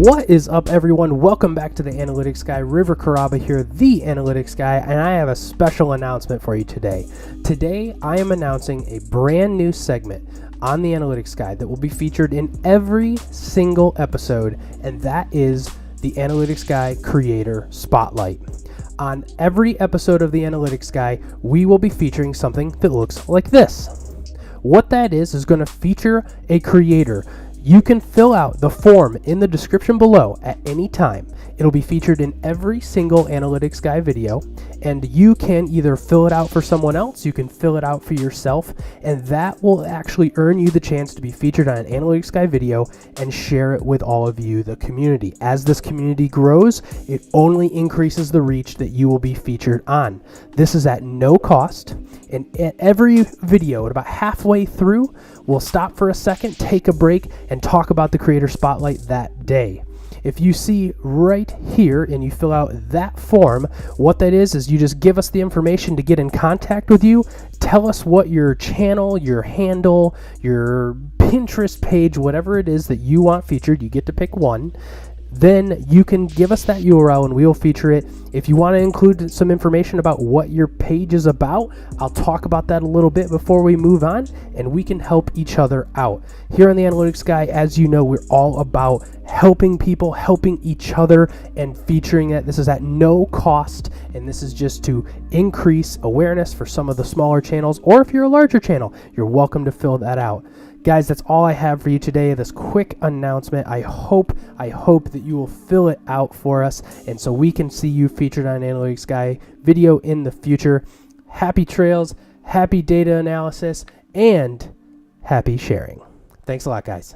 What is up, everyone? Welcome back to the Analytics Guy. River Caraba here, the Analytics Guy, and I have a special announcement for you today. Today, I am announcing a brand new segment on the Analytics Guy that will be featured in every single episode, and that is the Analytics Guy Creator Spotlight. On every episode of the Analytics Guy, we will be featuring something that looks like this. What that is going to feature a creator. You can fill out the form in the description below at any time. It'll be featured in every single Analytics Guy video, and you can either fill it out for someone else, you can fill it out for yourself, and that will actually earn you the chance to be featured on an Analytics Guy video and share it with all of you, the community. As this community grows, it only increases the reach that you will be featured on. This is at no cost, and at every video, at about halfway through, we'll stop for a second, take a break, and talk about the Creator Spotlight that day. If you see right here and you fill out that form, what that is you just give us the information to get in contact with you. Tell us what your channel, your handle, your Pinterest page, whatever it is that you want featured, you get to pick one. Then you can give us that URL and we will feature it. If you want to include some information about what your page is about, I'll talk about that a little bit before we move on, and we can help each other out. Here on the Analytics Guy, as you know, we're all about helping people, helping each other, and featuring it. This is at no cost, and this is just to increase awareness for some of the smaller channels, or if you're a larger channel, you're welcome to fill that out. Guys, that's all I have for you today, this quick announcement. I hope that you will fill it out for us, and so we can see you featured on Analytics Guy video in the future. Happy trails, happy data analysis, and happy sharing. Thanks a lot, guys.